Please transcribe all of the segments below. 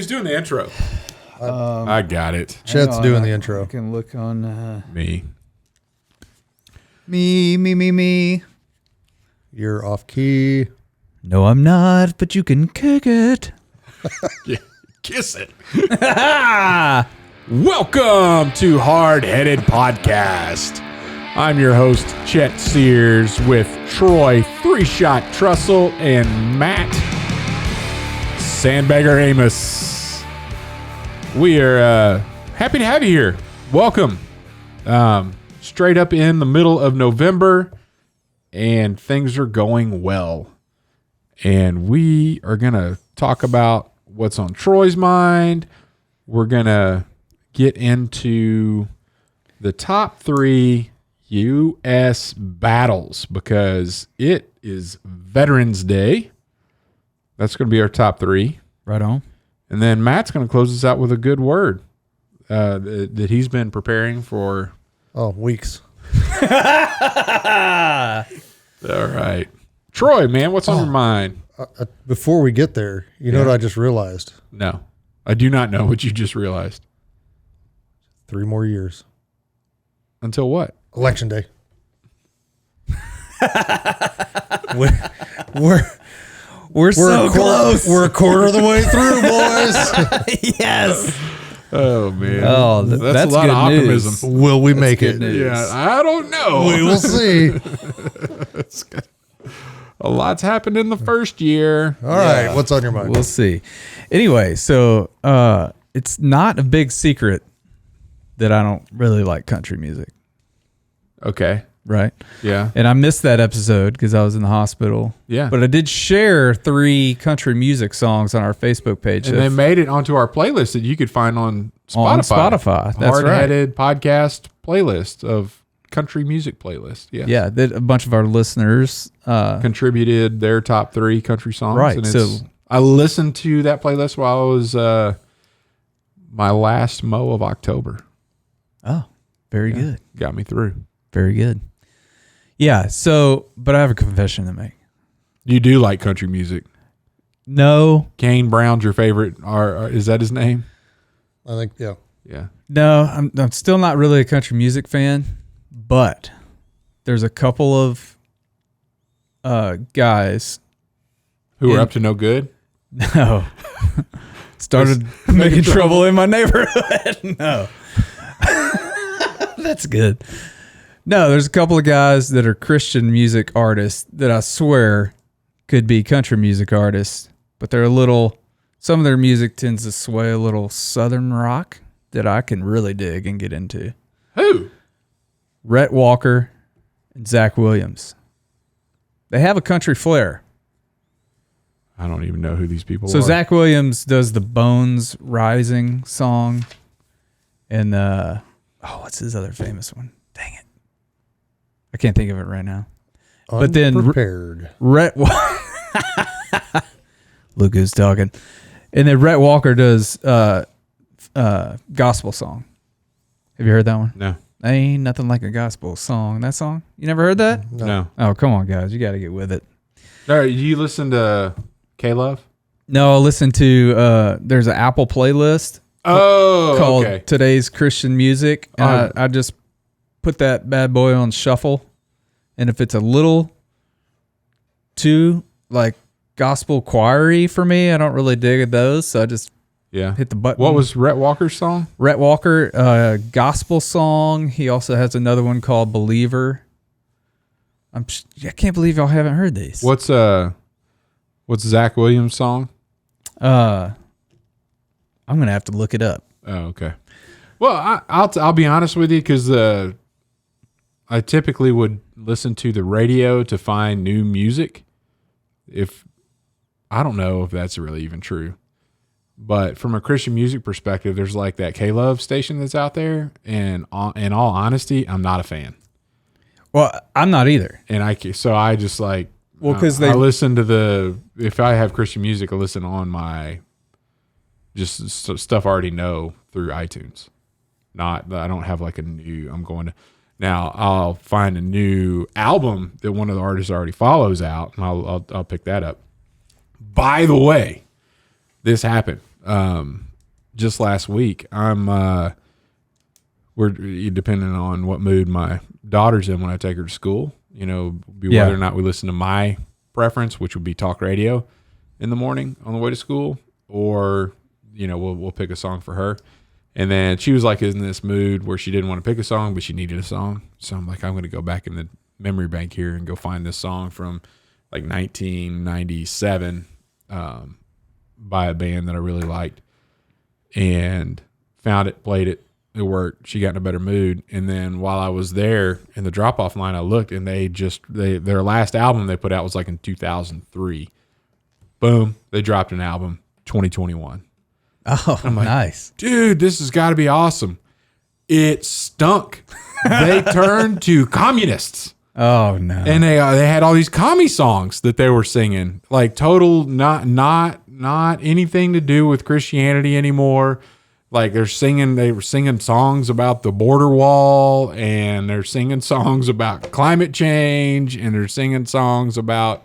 Who's doing the intro? I got it. Chet's doing the intro. I can look on Me. Me. You're off key. No, I'm not, but you can kick it. Yeah, kiss it. Welcome to Hardheaded Podcast. I'm your host, Chet Sears, with Troy, Three-Shot Trussell, and Matt, Sandbagger Amos. We are happy to have you here. Welcome. Straight up in the middle of November, and things are going well. And we are going to talk about what's on Troy's mind. We're going to get into the top 3 U.S. battles because it is Veterans Day. That's going to be our top 3. Right on. And then Matt's going to close us out with a good word that he's been preparing for. Weeks. All right. Troy, man, what's on your mind? Before we get there, you know what I just realized? No, I do not know what you just realized. 3 more years. Until what? Election day. We're so close. We're a quarter of the way through, boys. Yes. Oh, man. Oh, that's a lot of optimism. News. Will we make it? News. Yeah, I don't know. We will see. A lot's happened in the first year. All right. What's on your mind? We'll see. Anyway, so it's not a big secret that I don't really like country music. Okay. Right? Yeah. And I missed that episode because I was in the hospital. Yeah. But I did share 3 country music songs on our Facebook page. And they made it onto our playlist that you could find on Spotify. On Spotify. That's Hardheaded podcast playlist of country music playlist. Yes. Yeah. That a bunch of our listeners contributed their top 3 country songs. Right. And So I listened to that playlist while I was my last mow of October. Oh, very good. Got me through. Very good. Yeah. So, but I have a confession to make. You do like country music. No. Kane Brown's your favorite. Is that his name? I think, yeah. Yeah. No, I'm still not really a country music fan, but there's a couple of guys Who are up to no good? No. Started making trouble in my neighborhood. No. That's good. No, there's a couple of guys that are Christian music artists that I swear could be country music artists, but they're some of their music tends to sway a little southern rock that I can really dig and get into. Who? Rhett Walker and Zach Williams. They have a country flair. I don't even know who these people are. So Zach Williams does the Bones Rising song, and what's his other famous one? Dang it, I can't think of it right now. But then Rhett look who's talking, and then Rhett Walker does gospel song. Have you heard that one? No. Ain't nothing like a gospel song. That song? You never heard that? No. Oh, come on, guys, you got to get with it. All right, you listen to K-Love? No, I listen to there's an Apple playlist called Today's Christian Music. I just put that bad boy on shuffle, and if it's a little too like gospel choir-y for me, I don't really dig those, so I just hit the button. What was Rhett Walker's song? Rhett Walker, gospel song. He also has another one called Believer. I can't believe y'all haven't heard these. What's Zach Williams' song? I'm gonna have to look it up. Oh, okay. Well, I'll be honest with you because I typically would listen to the radio to find new music. If I don't know if that's really even true, but from a Christian music perspective, there's like that K-Love station that's out there, and in all honesty, I'm not a fan. Well, I'm not either. And I just like. Well, because I listen to if I have Christian music, I listen on my just stuff I already know through iTunes. I don't have like now I'll find a new album that one of the artists already follows out, and I'll pick that up. By the way, this happened. just last week. We're depending on what mood my daughter's in when I take her to school. Whether or not we listen to my preference, which would be talk radio in the morning on the way to school, or we'll pick a song for her. And then she was like in this mood where she didn't want to pick a song, but she needed a song. So I'm like, I'm going to go back in the memory bank here and go find this song from like 1997 by a band that I really liked, and found it, played it. It worked. She got in a better mood. And then while I was there in the drop-off line, I looked, and their last album they put out was like in 2003. Boom. They dropped an album, 2021. Oh, I'm like, nice. Dude, this has got to be awesome. It stunk. They turned to communists. Oh, no. And they had all these commie songs that they were singing, like total not anything to do with Christianity anymore. Like they were singing songs about the border wall, and they're singing songs about climate change, and they're singing songs about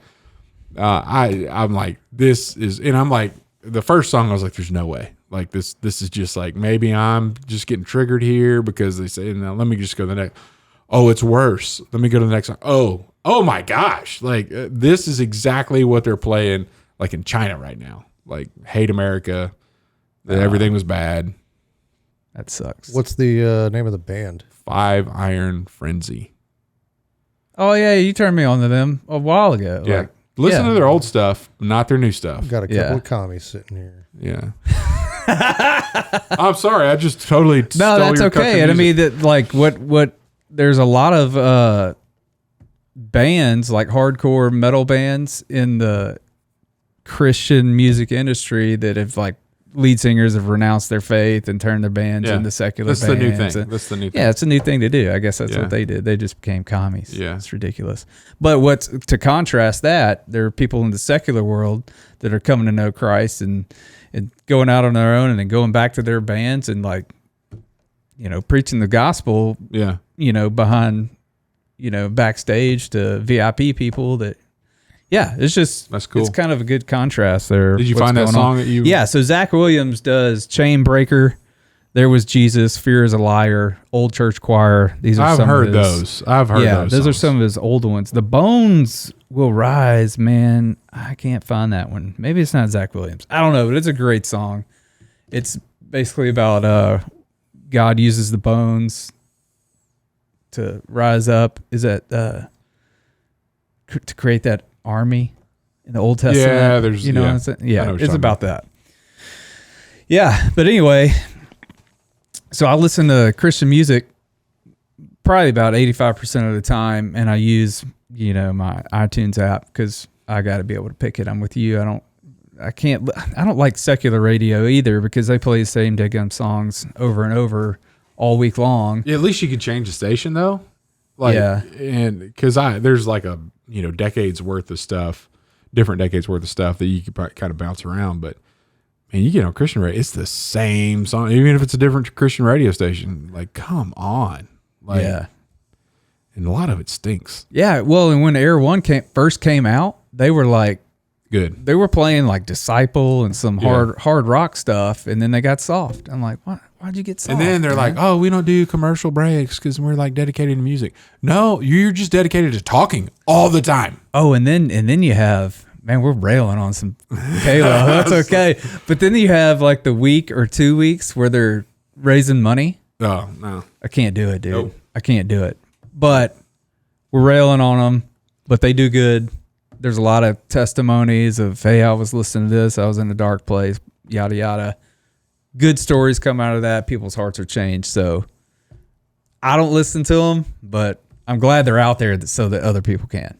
I'm like, this is, and I'm like, the first song I was like, there's no way. Like this is just like, maybe I'm just getting triggered here because they say, no, let me just go to the next. Oh, it's worse. Let me go to the next song. Oh my gosh. Like this is exactly what they're playing like in China right now. Like hate America. That everything was bad. That sucks. What's the name of the band? 5 Iron Frenzy. Oh yeah, you turned me on to them a while ago. Yeah. Listen to their old stuff, not their new stuff. Got a couple of commies sitting here. Yeah. I'm sorry. I just totally No, that's okay. And I mean that like what there's a lot of bands like hardcore metal bands in the Christian music industry that have like lead singers have renounced their faith and turned their bands into secular bands. That's the new thing. That's the new thing. Yeah, it's a new thing to do. I guess that's what they did. They just became commies. Yeah. It's ridiculous. But to contrast that, there are people in the secular world that are coming to know Christ and going out on their own and then going back to their bands and like, preaching the gospel, behind, backstage to VIP people that, it's just, that's cool. It's kind of a good contrast there. Did you find that song that you? Yeah. So Zach Williams does Chain Breaker. There Was Jesus, Fear Is a Liar, Old Church Choir. These are I've heard those. Those songs. are some of his older ones. The Bones Will Rise, man. I can't find that one. Maybe it's not Zach Williams. I don't know, but it's a great song. It's basically about God uses the bones to rise up. Is that to create that army in the Old Testament? Yeah, there's it's about that. Yeah, but anyway, so I listen to Christian music probably about 85% of the time, and I use my iTunes app because I got to be able to pick it. I'm with you. I don't like secular radio either because they play the same daggum songs over and over all week long. Yeah, at least you can change the station though. And because there's like a decades worth of stuff, different decades worth of stuff that you could probably kind of bounce around. But man, you get on Christian radio, it's the same song, even if it's a different Christian radio station. Like, come on, and a lot of it stinks. Yeah, well, and when Air One first came out, they were like good. They were playing like Disciple and some hard rock stuff, and then they got soft. I'm like, what? Why'd you get soft? And then they're like, oh, we don't do commercial breaks because we're like dedicated to music. No, you're just dedicated to talking all the time. Oh, and then you have, man, we're railing on some Kayla. That's okay. But then you have like the week or 2 weeks where they're raising money. Oh, no. I can't do it, dude. Nope. I can't do it. But we're railing on them, but they do good. There's a lot of testimonies of, hey, I was listening to this. I was in a dark place, yada, yada. Good stories come out of that. People's hearts are changed. So I don't listen to them, but I'm glad they're out there so that other people can.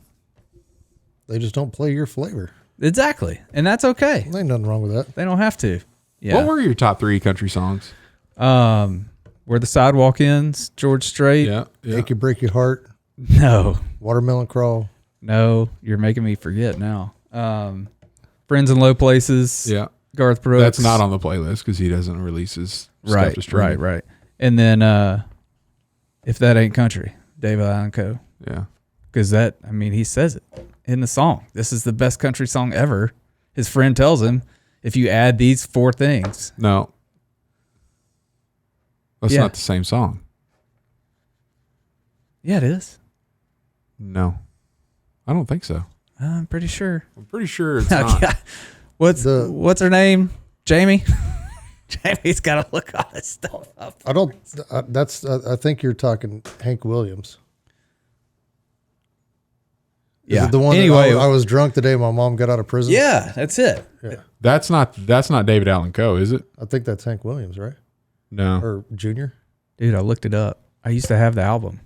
They just don't play your flavor. Exactly. And that's okay. There ain't nothing wrong with that. They don't have to. Yeah. What were your top 3 country songs? Where the Sidewalk Ends, George Strait. Yeah. Make You Break Your Heart. No. Watermelon Crawl. No, you're making me forget now. Friends in Low Places. Yeah. Garth Brooks. That's not on the playlist because he doesn't release his stuff to stream. Right. And then If That Ain't Country, David Allan Coe. Yeah. Because he says it in the song. This is the best country song ever. His friend tells him, if you add these 4 things. No. That's Yeah. not the same song. Yeah, it is. No. I don't think so. I'm pretty sure. I'm pretty sure it's not. What's her name? Jamie? Jamie's got to look all this stuff up. I think you're talking Hank Williams. Is Yeah. it the one anyway, I was drunk the day my mom got out of prison? Yeah, that's it. Yeah. That's not David Allan Coe, is it? I think that's Hank Williams, right? No. Or Junior? Dude, I looked it up. I used to have the album.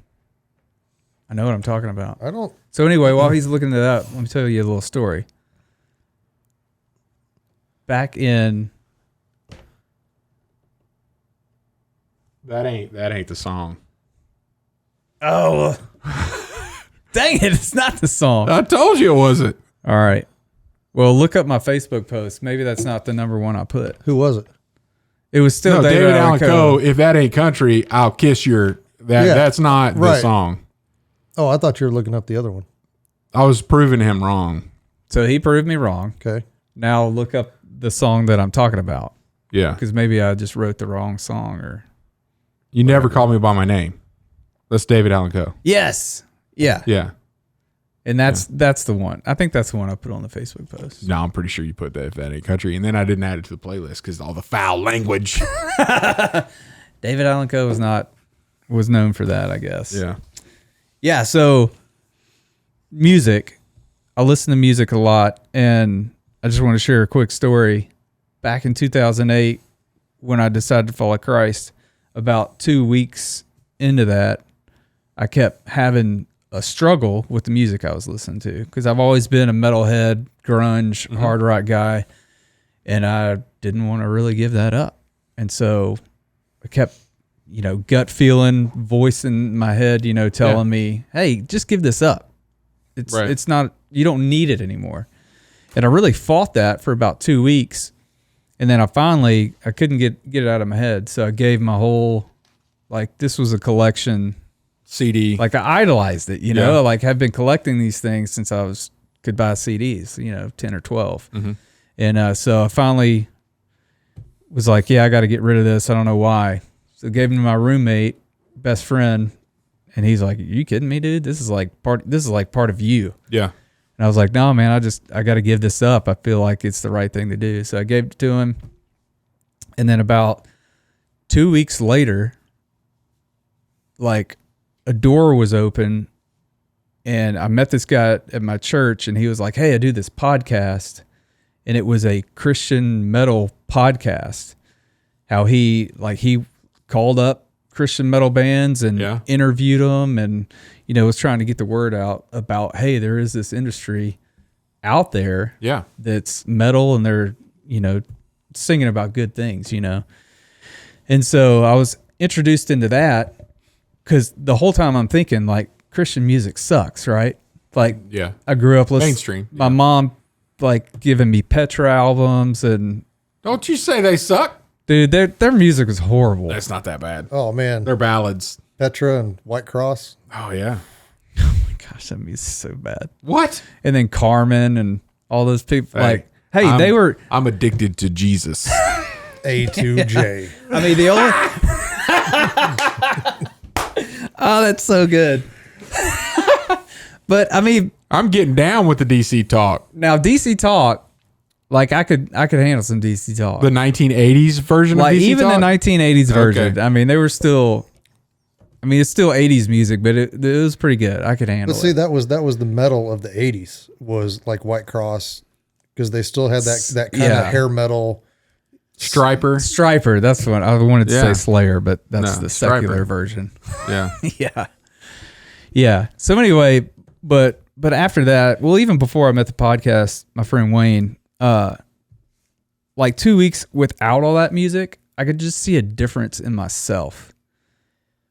I know what I'm talking about. I don't. So anyway, while he's looking it up, let me tell you a little story. Back in... That ain't the song. Oh. Dang it, it's not the song. I told you it wasn't. All right. Well, look up my Facebook post. Maybe that's not the number one I put. Who was it? It was still No, David Allan Coe. If that ain't country, I'll kiss your... That's not the right. song. Oh, I thought you were looking up the other one. I was proving him wrong. So he proved me wrong. Okay. Now look up the song that I'm talking about. Yeah. Because maybe I just wrote the wrong song or... You never called me by my name. That's David Allan Coe. Yes. Yeah. Yeah. And that's the one. I think that's the one I put on the Facebook post. No, I'm pretty sure you put that if that ain't country. And then I didn't add it to the playlist because all the foul language. David Allan Coe was known for that, I guess. Yeah. Yeah, so music. I listen to music a lot, and I just want to share a quick story. Back in 2008, when I decided to follow Christ, about 2 weeks into that, I kept having a struggle with the music I was listening to because I've always been a metalhead, grunge, hard rock guy, and I didn't want to really give that up. And so I kept, gut feeling, voice in my head, telling me, hey, just give this up. It's not, you don't need it anymore. And I really fought that for about 2 weeks. And then I couldn't get it out of my head. So I gave my whole, this was a collection CD. I idolized it, I've been collecting these things since I could buy CDs, 10 or 12. Mm-hmm. And so I finally was like, yeah, I got to get rid of this. I don't know why. So I gave him to my roommate, best friend. And he's like, are you kidding me, dude? This is like part of you. Yeah. And I was like, no, man, I got to give this up. I feel like it's the right thing to do. So I gave it to him. And then about 2 weeks later, a door was open and I met this guy at my church and he was like, hey, I do this podcast. And it was a Christian metal podcast. How he called up Christian metal bands and interviewed them and, was trying to get the word out about, hey, there is this industry out there that's metal and they're, singing about good things, And so I was introduced into that because the whole time I'm thinking Christian music sucks, right? I grew up listening. Mainstream. My mom giving me Petra albums and... Don't you say they suck. Dude, their music is horrible. That's not that bad. Oh, man. They're ballads. Petra and White Cross. Oh, yeah. Oh, my gosh, that music's so bad. What? And then Carmen and all those people. I'm addicted to Jesus. A2J. I mean, the only... Oh, that's so good. But, I mean... I'm getting down with the DC talk. Now, DC talk... I could handle some DC talk. The 1980s version of DC even talk? the 1980s version. Okay. I mean, they were still... it's still 80s music, but it was pretty good. I could handle But see, it. that was the metal of the 80s was like White Cross because they still had that kind of hair metal. Striper. That's what I wanted to say Slayer, but that's the Striper. secular version. Yeah. Yeah. So anyway, but after that, well, even before I met the podcast, my friend Wayne, 2 weeks without all that music, I could just see a difference in myself.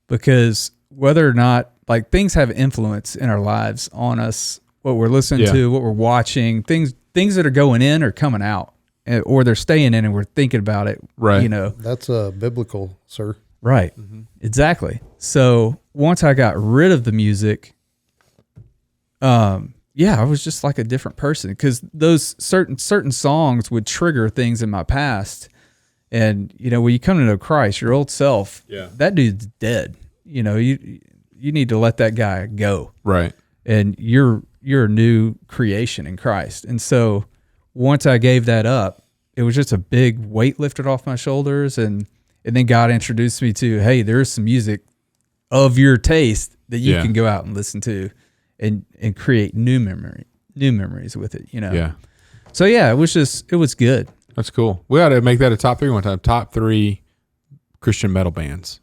Because whether or not things have influence in our lives on us, what we're listening to, what we're watching, things that are going in or coming out, or they're staying in and we're thinking about it. Right. That's biblical, sir. Right. Mm-hmm. Exactly. So once I got rid of the music, yeah, I was just like a different person because those certain songs would trigger things in my past. And, you know, when you come to know Christ, your old self, that dude's dead. You know, you need to let that guy go. Right. And you're a new creation in Christ. And so once I gave that up, it was just a big weight lifted off my shoulders. And then God introduced me to, hey, there's some music of your taste that you can go out and listen to and create new memories with it, you know? Yeah. So yeah, it was good. That's cool. We ought to make that a top 3 one time. Top 3 Christian metal bands.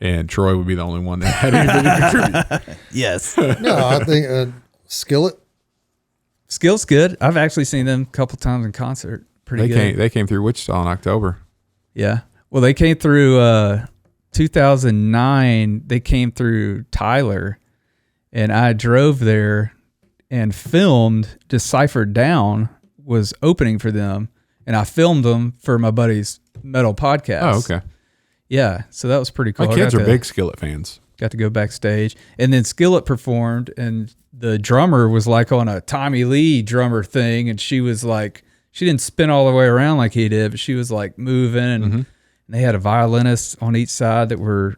And Troy would be the only one that had anything to contribute. Yes. No, I think Skillet. Skill's good. I've actually seen them a couple times in concert. Pretty good. They came through Wichita in October. Yeah. Well, they came through 2009. They came through Tyler, and I drove there and filmed Deciphered Down was opening for them, and I filmed them for my buddy's metal podcast. Oh, okay. Yeah, so that was pretty cool. My kids are big Skillet fans. Got to go backstage, and then Skillet performed, and the drummer was like on a Tommy Lee drummer thing, and she was like, she didn't spin all the way around like he did, but she was like moving, and they had a violinist on each side that were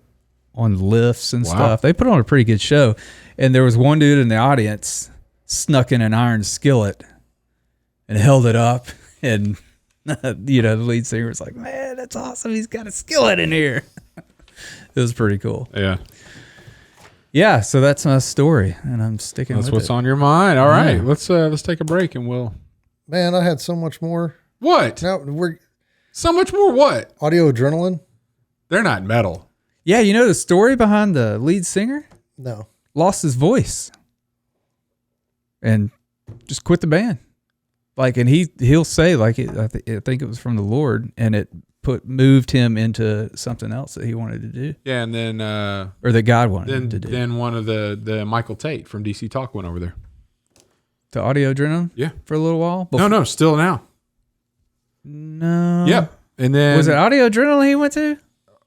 on lifts and stuff. They put on a pretty good show, and there was one dude in the audience snuck in an iron skillet and held it up, and you know, the lead singer was like, man, that's awesome, he's got a skillet in here. It was pretty cool. Yeah, so that's my story, and I'm sticking with it. That's what's on your mind. All right, let's take a break, and we'll... Man, I had so much more. What? Now we're so much more what? Audio Adrenaline. They're not metal. Yeah, you know the story behind the lead singer? No. Lost his voice and just quit the band. Like, and he'll say, like, I think it was from the Lord, and it moved him into something else that he wanted to do. Yeah, and then or that God wanted him to do. Then one of the Michael Tate from DC Talk went over there to Audio Adrenaline. Yeah, for a little while. No, still now. No. Yep. And then was it Audio Adrenaline he went to,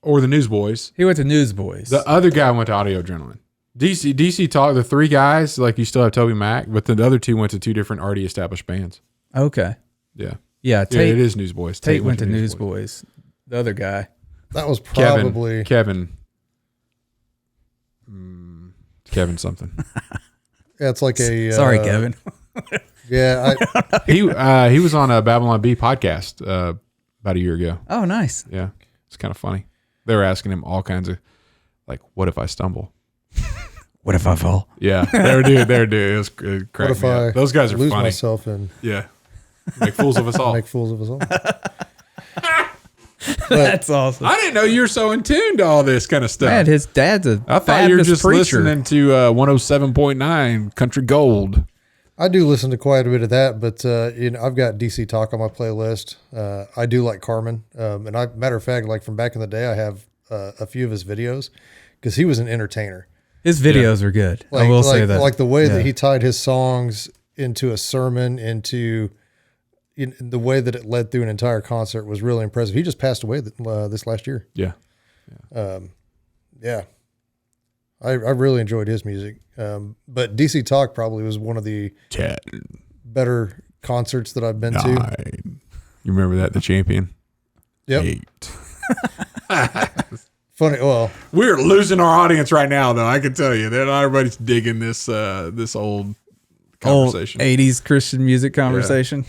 or the Newsboys? He went to Newsboys. The other guy went to Audio Adrenaline. DC Talk. The 3 guys, like, you still have Toby Mac, but the other 2 went to 2 different already established bands. Okay. Yeah. Yeah. Tate, it is Newsboys. Tate went to Newsboys. The other guy. That was probably Kevin something. Yeah, it's like a. Sorry, Kevin. Yeah, he was on a Babylon Bee podcast about a year ago. Oh, nice. Yeah, it's kind of funny. They were asking him all kinds of, like, what if I stumble? What if I fall? Yeah, they were doing. It was crack. What if I those guys are lose funny. myself and make fools of us all. Make fools of us all. That's awesome. I didn't know you were so in tune to all this kind of stuff. Man, his dad's a I thought you were just preacher. listening to 107.9 Country Gold. I do listen to quite a bit of that, but you know, I've got DC Talk on my playlist. I do like Carmen, and matter of fact, like from back in the day, I have a few of his videos because he was an entertainer. His videos are good. Like, I will say that. Like the way that he tied his songs into a sermon, into the way that it led through an entire concert was really impressive. He just passed away this last year. Yeah. Yeah. I really enjoyed his music. But DC Talk probably was one of the Chet. better concerts that I've been to. You remember that? The Champion? Yep. 8. Funny. Well, we're losing our audience right now, though. I can tell you, not everybody's digging this old conversation, old 80s Christian music conversation.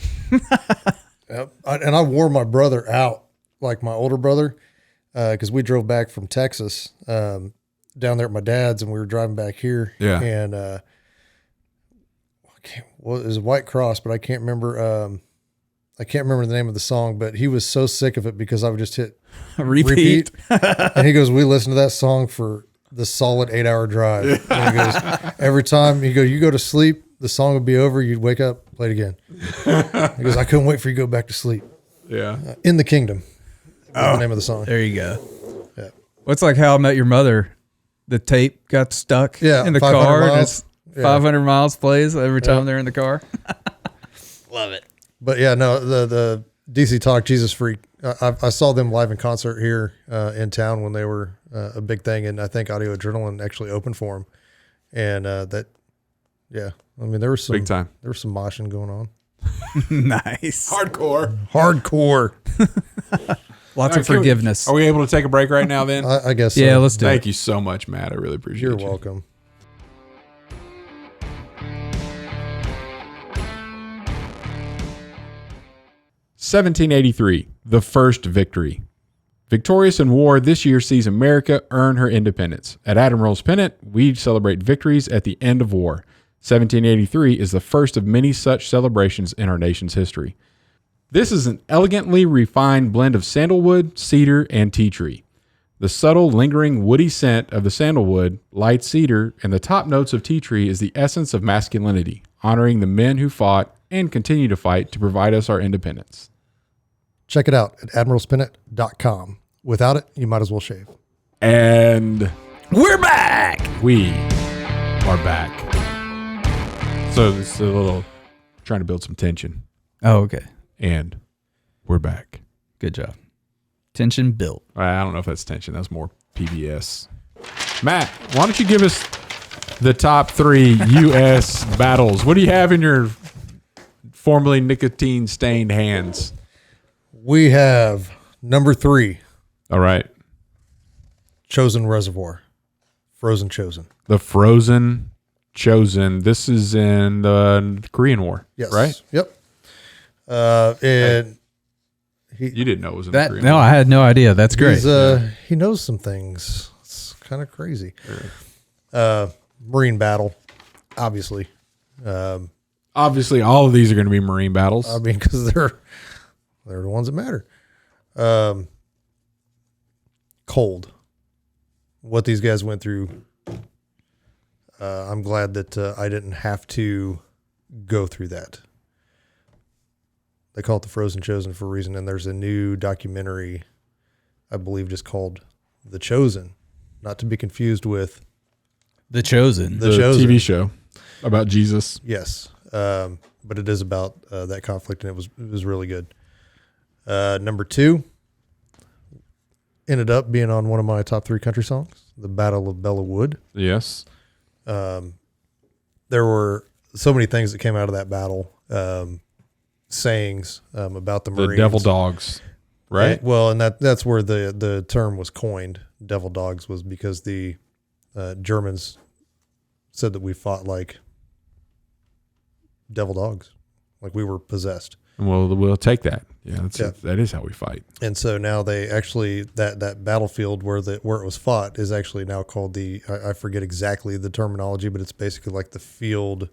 Yep. And I wore my brother out, like my older brother, because we drove back from Texas down there at my dad's, and we were driving back here. Yeah. And it was a White Cross, but I can't remember. I can't remember the name of the song, but he was so sick of it because I would just hit repeat. And he goes, we listened to that song for the solid 8-hour drive. And he goes, every time you go to sleep, the song would be over. You'd wake up, play it again. He goes, I couldn't wait for you to go back to sleep. Yeah. In the Kingdom. That's the name of the song. There you go. Yeah. What's like How I Met Your Mother? The tape got stuck in the car. And it's 500 miles plays every time they're in the car. Love it. But yeah, no, the DC Talk Jesus Freak. I saw them live in concert here in town when they were a big thing, and I think Audio Adrenaline actually opened for them, and that Yeah. I mean, there was some big time. There was some moshing going on. Nice. Hardcore. Lots of forgiveness. Are we able to take a break right now then? I guess so. Yeah, let's do it. Thank you so much, Matt. I really appreciate it. You're welcome. (1783), the first victory. Victorious in war, this year sees America earn her independence. At Admiral's Pennant, we celebrate victories at the end of war. 1783 is the first of many such celebrations in our nation's history. This is an elegantly refined blend of sandalwood, cedar, and tea tree. The subtle, lingering, woody scent of the sandalwood, light cedar, and the top notes of tea tree is the essence of masculinity, honoring the men who fought and continue to fight to provide us our independence. Check it out at admiralspennant.com. Without it, you might as well shave. And we're back. We are back. So it's a little trying to build some tension. Oh, okay. And we're back. Good job. Tension built. I don't know if that's tension. That's more PBS. Matt, why don't you give us the top 3 U.S. battles? What do you have in your formerly nicotine-stained hands? We have number 3. All right. Chosin Reservoir. Frozen Chosin. The frozen Chosin. This is in the Korean War, yes. Right? Yep. And you didn't know it was in the Korean No, War. I had no idea. That's great. He knows some things. It's kind of crazy. Marine battle, obviously. Obviously, all of these are going to be Marine battles. I mean, because they're the ones that matter. Cold. What these guys went through. I'm glad that I didn't have to go through that. They call it the Frozen Chosin for a reason, and there's a new documentary, I believe, just called The Chosen, not to be confused with The Chosen. The Chosen. TV show about Jesus. Yes, but it is about that conflict, and it was really good. Number 2 ended up being on one of my top 3 country songs, the Battle of Belleau. Yes. There were so many things that came out of that battle. Sayings about the Marines. The devil dogs, right? And that's where the term was coined. Devil dogs was because the Germans said that we fought like devil dogs, like we were possessed. And we'll take that. Yeah, that is how we fight. And so now they actually that battlefield where it was fought is actually now called I forget exactly the terminology, but it's basically like the field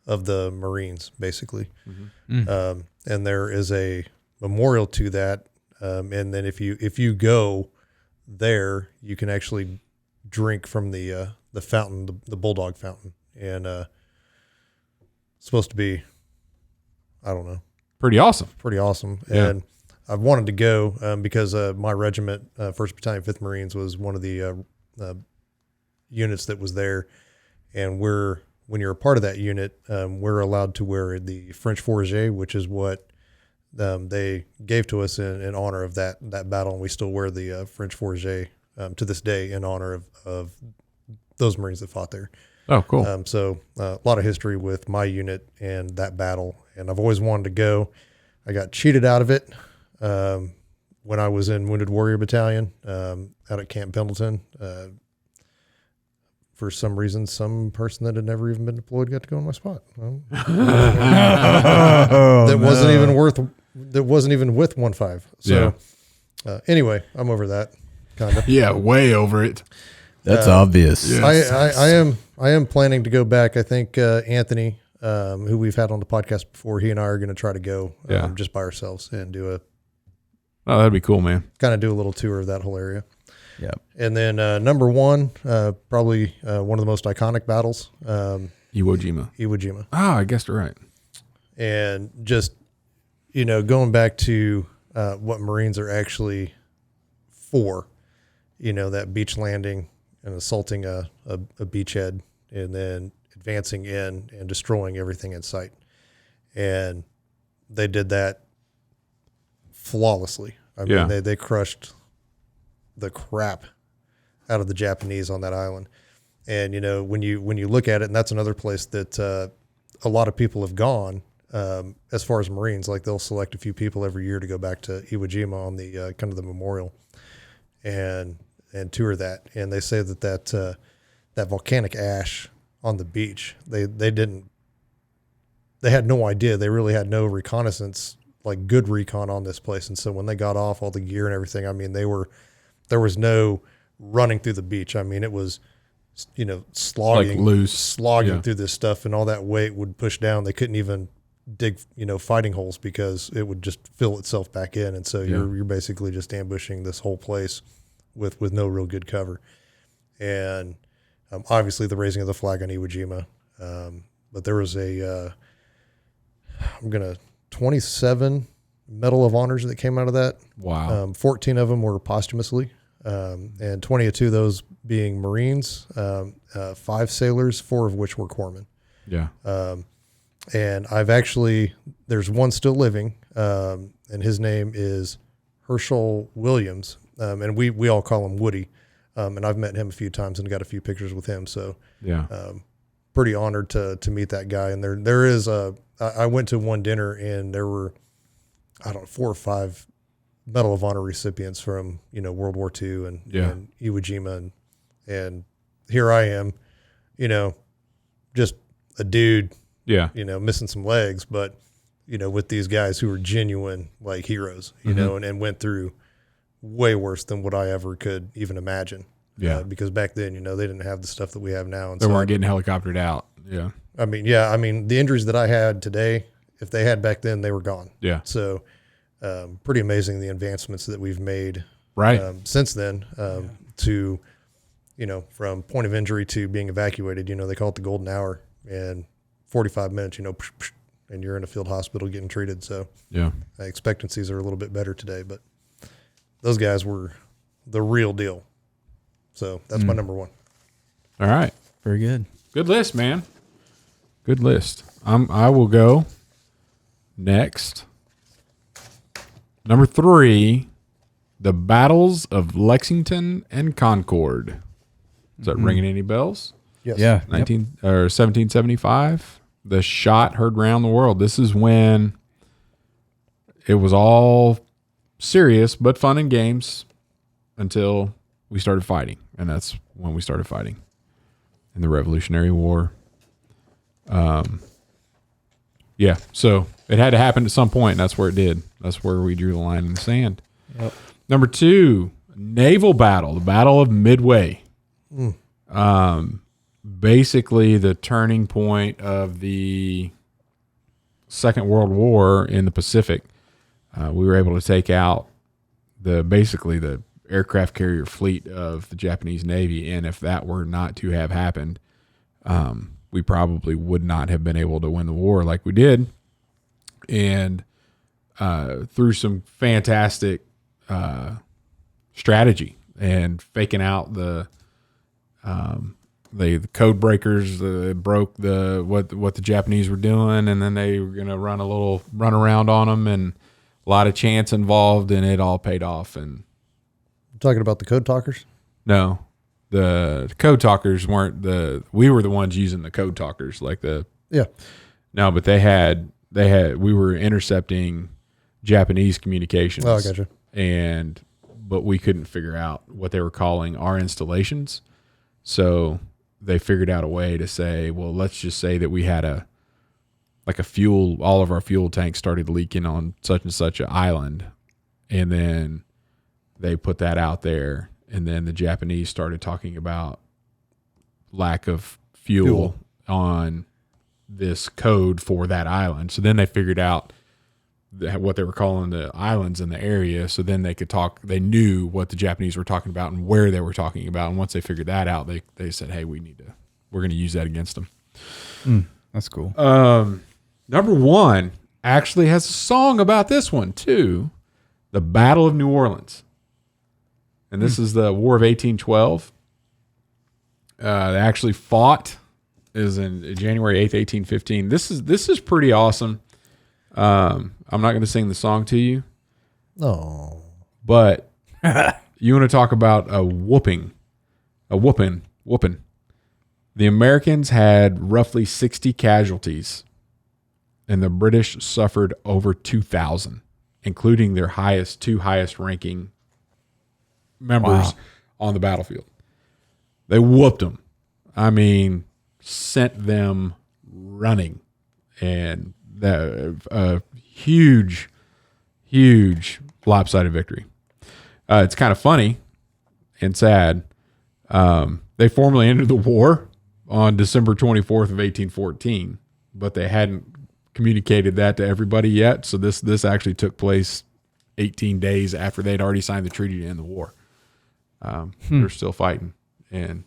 of the Marines, basically. Mm-hmm. And there is a memorial to that. And then if you go there, you can actually drink from the fountain, the Bulldog Fountain, and it's supposed to be, I don't know, pretty awesome. Yeah. And I've wanted to go because my regiment, 1st Battalion, 5th Marines, was one of the units that was there, and when you're a part of that unit, we're allowed to wear the French fourragère, which is what they gave to us in honor of that battle. And we still wear the French fourragère to this day in honor of those Marines that fought there. Oh, cool. So a lot of history with my unit and that battle. And I've always wanted to go. I got cheated out of it when I was in Wounded Warrior Battalion out at Camp Pendleton. For some reason, some person that had never even been deployed got to go in my spot. That wasn't even with 1-5. So anyway, I'm over that kind of. Yeah, way over it. That's obvious. Yes. I am planning to go back. I think Anthony, who we've had on the podcast before, he and I are going to try to go just by ourselves and do that'd be cool, man. Kind of do a little tour of that whole area. Yeah. And then number 1, probably one of the most iconic battles. Iwo Jima. Ah, I guessed it right. And just, going back to what Marines are actually for, that beach landing and assaulting a beachhead and then advancing in and destroying everything in sight. And they did that flawlessly. I mean, they crushed the crap out of the Japanese on that island. And, you know, when you look at it, and that's another place that a lot of people have gone as far as Marines, like they'll select a few people every year to go back to Iwo Jima on the kind of the memorial and tour that. And they say that volcanic ash on the beach, they had no idea. They really had no reconnaissance, like good recon on this place. And so when they got off all the gear and everything, I mean, there was no running through the beach. I mean, it was, you know, slogging through this stuff, and all that weight would push down. They couldn't even dig, you know, fighting holes because it would just fill itself back in. And so you're basically just ambushing this whole place with no real good cover. And obviously the raising of the flag on Iwo Jima. But there was 27 Medal of Honors that came out of that. Wow. 14 of them were posthumously. And 22 of those being Marines, 5 sailors, 4 of which were corpsmen. Yeah. And there's one still living, and his name is Herschel Williams. And we all call him Woody. And I've met him a few times and got a few pictures with him. So, pretty honored to meet that guy. And there is I went to one dinner and there were, 4 or 5 Medal of Honor recipients from, you know, World War II and Iwo Jima. And here I am, you know, just a dude, you know, missing some legs, but, you know, with these guys who were genuine, like heroes, you know, and went through way worse than what I ever could even imagine. Yeah. Because back then, you know, they didn't have the stuff that we have now. And they weren't getting helicoptered out. Yeah. I mean, the injuries that I had today, if they had back then, they were gone. Yeah. So, pretty amazing the advancements that we've made since then to, you know, from point of injury to being evacuated. You know, they call it the golden hour, and 45 minutes, you know, and you're in a field hospital getting treated. So expectancies are a little bit better today, but those guys were the real deal. So that's my number 1. All right. Very good. Good list, man. Good list. I will go next. Number 3, the battles of Lexington and Concord. Is that ringing any bells? Yes. Yeah. 1775. The shot heard round the world. This is when it was all serious but fun and games until we started fighting. And that's when we started fighting in the Revolutionary War. So it had to happen at some point, and that's where it did. That's where we drew the line in the sand. Yep. Number 2, naval battle, the Battle of Midway. Basically the turning point of the Second World War in the Pacific. We were able to take out the aircraft carrier fleet of the Japanese Navy, and if that were not to have happened, we probably would not have been able to win the war like we did. And through some fantastic strategy and faking out the code breakers, broke what the Japanese were doing, and then they were going to run around on them, and a lot of chance involved, and it all paid off. And talking about the code talkers? No, the code talkers weren't we were the ones using the code talkers, No, but we were intercepting Japanese communications. Oh, I gotcha. But we couldn't figure out what they were calling our installations. So they figured out a way to say, well, let's just say that we had all of our fuel tanks started leaking on such and such an island. And then they put that out there. And then the Japanese started talking about lack of fuel on this code for that island. So then they figured out what they were calling the islands in the area. So then they they knew what the Japanese were talking about and where they were talking about. And once they figured that out, they said, hey, we're going to use that against them. That's cool. Number 1 actually has a song about this one too. The Battle of New Orleans. And this is the War of 1812. They actually fought is in January 8th, 1815. This is pretty awesome. I'm not going to sing the song to you. No. But you want to talk about a whooping. The Americans had roughly 60 casualties, and the British suffered over 2,000, including their two highest ranking members on the battlefield. They whooped them. I mean, sent them running, and a huge lopsided victory. It's kind of funny and sad. They formally ended the war on December 24th of 1814, but they hadn't communicated that to everybody yet. So this actually took place 18 days after they'd already signed the treaty to end the war. They're still fighting, and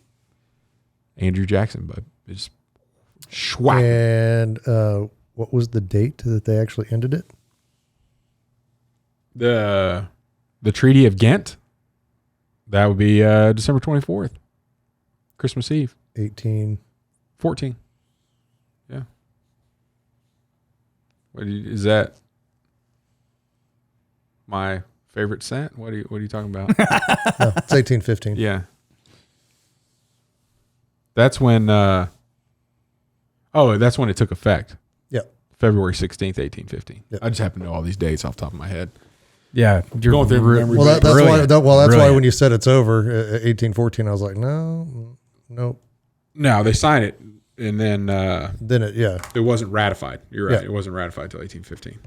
Andrew Jackson, but just schwack. And what was the date that they actually ended it? The Treaty of Ghent. That would be December 24th, Christmas Eve, 1814. Yeah. Is that my favorite cent? What are you talking about? No, it's 1815. Yeah. That's when that's when it took effect. Yep. February 16th, 1815. Yep. I just happen to know all these dates off the top of my head. Yeah, you're going through memory. Well, that's brilliant. why when you said it's over, 1814, I was like, no. No, they signed it, and then it wasn't ratified. You're right. Yeah. It wasn't ratified until 1815.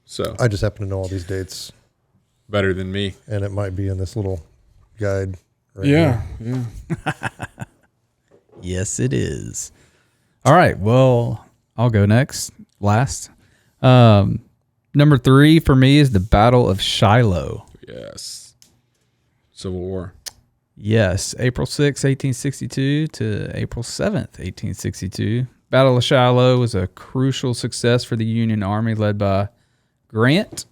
So I just happen to know all these dates, better than me. and it might be in this little guide. Right Yeah. Yes, it is. All right. Well, I'll go last. Number 3 for me is the Battle of Shiloh. Yes. Civil War. Yes, April 6, 1862 to April 7th, 1862. Battle of Shiloh was a crucial success for the Union Army led by Grant,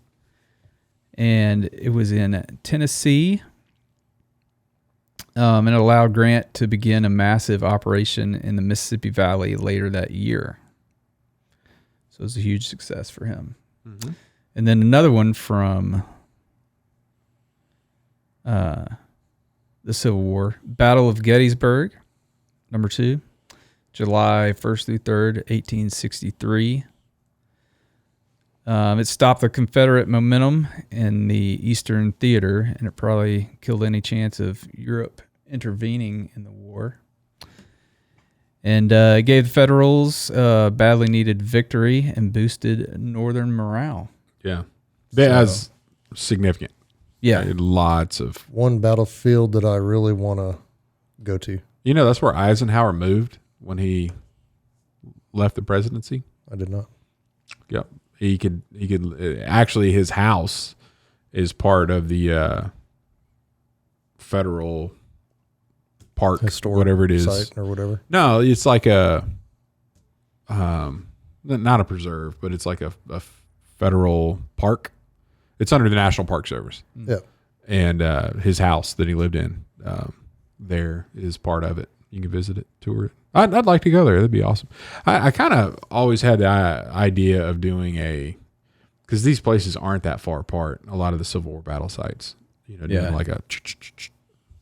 and it was in Tennessee. And it allowed Grant to begin a massive operation in the Mississippi Valley later that year. So it was a huge success for him. Mm-hmm. And then another one from the Civil War, Battle of Gettysburg, number 2, July 1st through 3rd, 1863. It stopped the Confederate momentum in the Eastern Theater, and it probably killed any chance of Europe intervening in the war. And it gave the Federals badly needed victory and boosted Northern morale. Yeah. That's significant. Yeah. Lots of... One battlefield that I really want to go to. You know, that's where Eisenhower moved when he left the presidency. I did not. Yep. He could actually, his house is part of the federal park, Historic whatever it is. Site or whatever. No, it's like a, not a preserve, but it's like a federal park. It's under the National Park Service. Yeah. And his house that he lived in there is part of it. You can visit it, tour it. I'd like to go there. That'd be awesome. I kind of always had the idea of doing because these places aren't that far apart. A lot of the Civil War battle sites, doing like a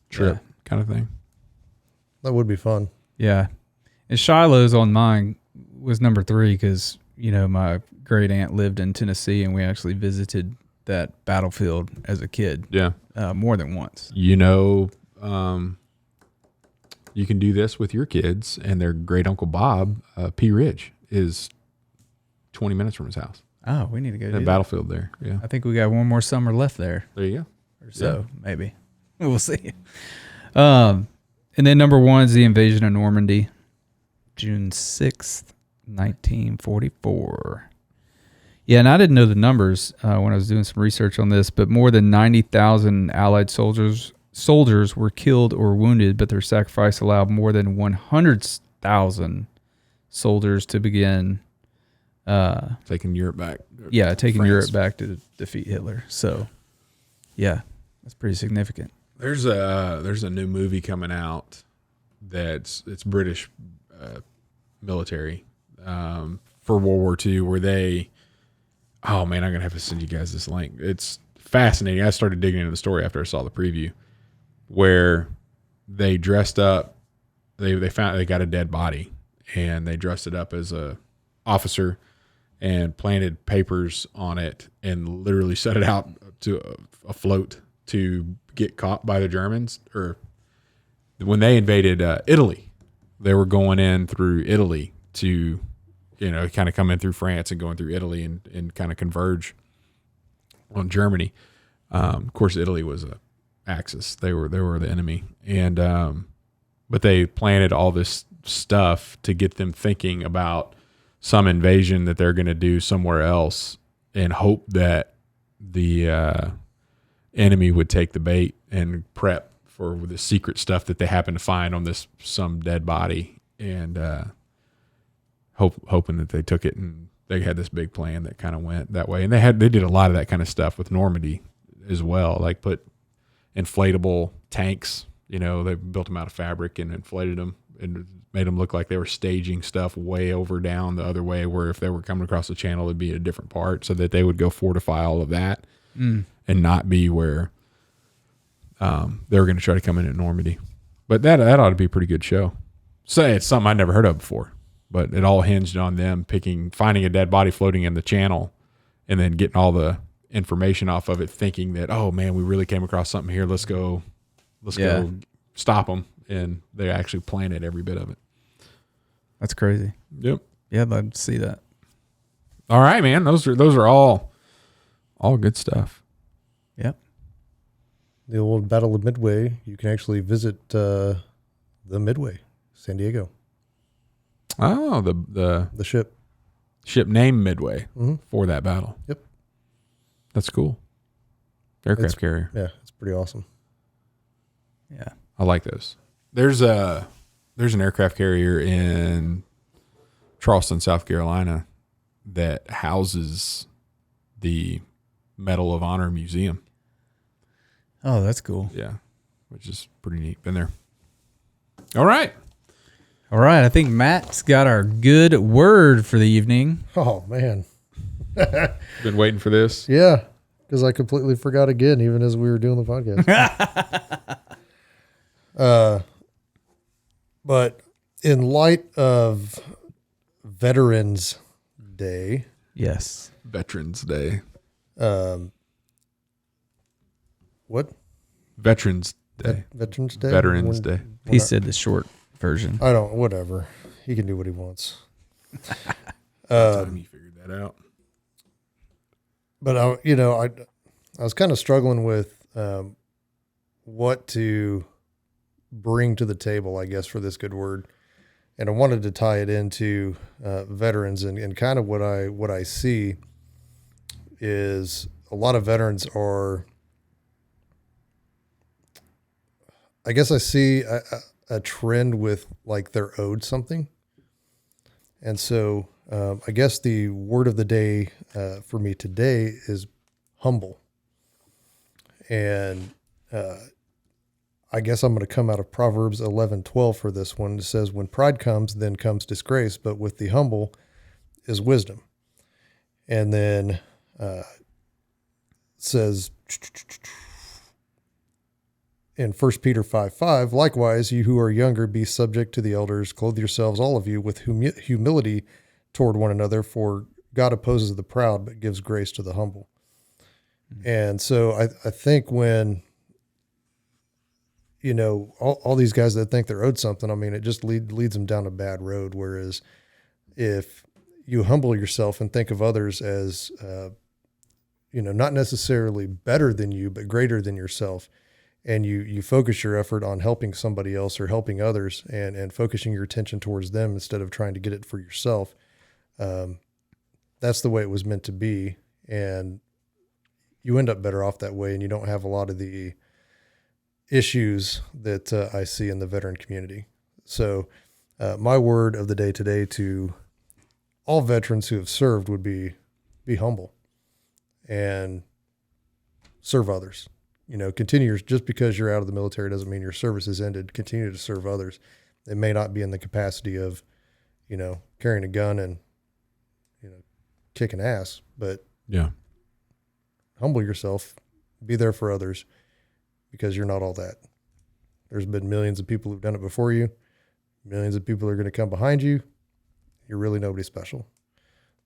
trip kind of thing. That would be fun. Yeah. And Shiloh's on mine was number 3 because, my great aunt lived in Tennessee and we actually visited that battlefield as a kid. Yeah. More than once. You can do this with your kids, and their great uncle Bob, P. Ridge, is 20 minutes from his house. Oh, we need to go to that battlefield there. Yeah. I think we got one more summer left there. There you go. Or so, maybe. We'll see. And then number 1 is the invasion of Normandy, June 6th, 1944. Yeah, and I didn't know the numbers when I was doing some research on this, but more than 90,000 Allied soldiers were killed or wounded, but their sacrifice allowed more than 100,000 soldiers to begin taking Europe back. Yeah, taking France. Europe back to defeat Hitler. So, yeah, that's pretty significant. There's a new movie coming out it's British military for World War II where they. Oh man, I'm gonna have to send you guys this link. It's fascinating. I started digging into the story after I saw the preview, where they dressed up they got a dead body, and they dressed it up as a officer and planted papers on it and literally set it out to a float to get caught by the Germans. Or when they invaded Italy, they were going in through Italy to, kind of come in through France and going through Italy and kind of converge on Germany. Of course, Italy was a Axis. They were the enemy, and but they planted all this stuff to get them thinking about some invasion that they're going to do somewhere else, and hope that the enemy would take the bait and prep for the secret stuff that they happen to find on some dead body, and hoping that they took it, and they had this big plan that kind of went that way. And they did a lot of that kind of stuff with Normandy as well, like put inflatable tanks. They built them out of fabric and inflated them and made them look like they were staging stuff way over down the other way, where if they were coming across the channel, it'd be a different part, so that they would go fortify all of that and not be where they were going to try to come in at Normandy. But that ought to be a pretty good show. So it's something I'd never heard of before, but it all hinged on them finding a dead body floating in the channel, and then getting all the information off of it, thinking that, oh man, we really came across something here. Let's go stop them. And they actually planted every bit of it. That's crazy. Yep. Yeah, I'd love to see that. All right, man. Those are all good stuff. Yep. The old Battle of Midway. You can actually visit the Midway, San Diego. Oh, the ship named Midway for that battle. Yep. That's cool. Aircraft carrier. Yeah, it's pretty awesome. Yeah, I like those. There's an aircraft carrier in Charleston, South Carolina, that houses the Medal of Honor Museum. Oh, that's cool. Yeah, which is pretty neat. Been there. All right. I think Matt's got our good word for the evening. Oh, man. Been waiting for this. Yeah, because I completely forgot again, even as we were doing the podcast. But in light of Veterans Day. Yes. Veterans Day. What? Veterans Day. Veterans Day? Veterans Day. He said the short version. Whatever. He can do what he wants. Time you figured that out. But I was kind of struggling with what to bring to the table, I guess, for this good word. And I wanted to tie it into veterans, and kind of what I see is a lot of veterans are, I guess I see a trend with like they're owed something. And so I guess the word of the day for me today is humble. And I guess I'm going to come out of Proverbs 11:12 for this one. It says, when pride comes, then comes disgrace, but with the humble is wisdom. And then it says in 1 Peter 5:5, likewise, you who are younger, be subject to the elders, clothe yourselves, all of you, with humility toward one another, for God opposes the proud, but gives grace to the humble. Mm-hmm. And so I think when, all these guys that think they're owed something, I mean, it just leads them down a bad road. Whereas if you humble yourself and think of others as, not necessarily better than you, but greater than yourself, and you focus your effort on helping somebody else or helping others and focusing your attention towards them instead of trying to get it for yourself, that's the way it was meant to be. And you end up better off that way, and you don't have a lot of the issues that I see in the veteran community. So my word of the day today to all veterans who have served would be humble and serve others. Continue just because you're out of the military doesn't mean your service is ended. Continue to serve others. It may not be in the capacity of, carrying a gun and, kicking ass, but yeah, humble yourself, be there for others, because you're not all that. There's been millions of people who've done it before you. Millions of people are going to come behind you. You're really nobody special.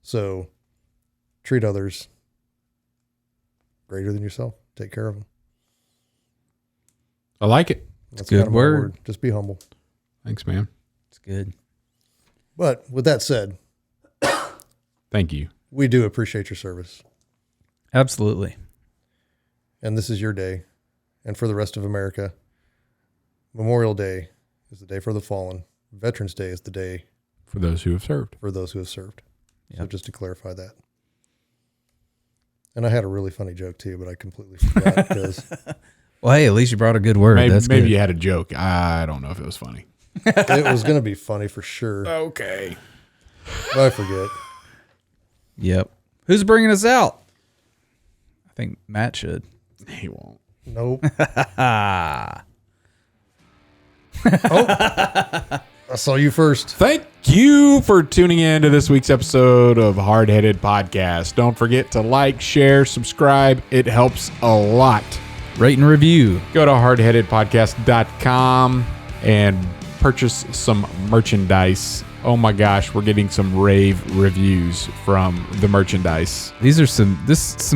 So treat others greater than yourself. Take care of them. I like it. That's good kind of my word. Just be humble. Thanks, man. It's good. But with that said, Thank you. we do appreciate your service. Absolutely. And this is your day. And for the rest of America, Memorial Day is the day for the fallen. Veterans Day is the day For those who have served. for those who have served. So Yep. just to clarify that. And I had a really funny joke too, but I completely forgot because Well, hey, at least you brought a good word. Maybe, That's maybe good. you had a joke. I don't know if it was funny. it was going to be funny for sure. Okay. But I forget. Yep. Who's bringing us out? I think Matt should. He won't. Nope. I saw you first. Thank you for tuning in to this week's episode of Hardheaded Podcast. Don't forget to like, share, subscribe. It helps a lot. Rate and review. Go to hardheadedpodcast.com and purchase some merchandise. Oh my gosh, we're getting some rave reviews from the merchandise. These are some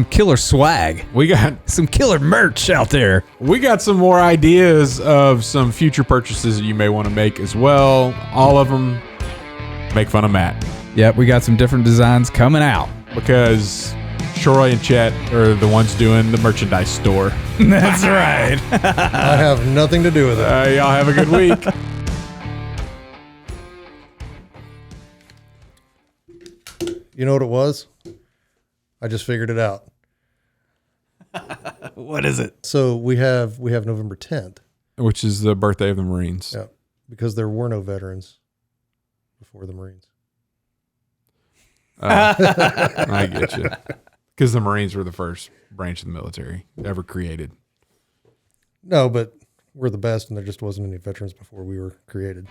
killer swag. We got Some killer merch out there. some more ideas of some future purchases that you may want to make as well. All of them make fun of Matt Yep, we got some different designs coming out. because Troy and Chet are the ones doing the merchandise store. That's right. I have nothing to do with it. Y'all have a good week. You know what it was? I just figured it out. What is it? So we have November 10th. Which is the birthday of the Marines. Yeah. Because there were no veterans before the Marines. I get you. Because the Marines were the first branch of the military ever created. No, but we're the best and there just wasn't any veterans before we were created.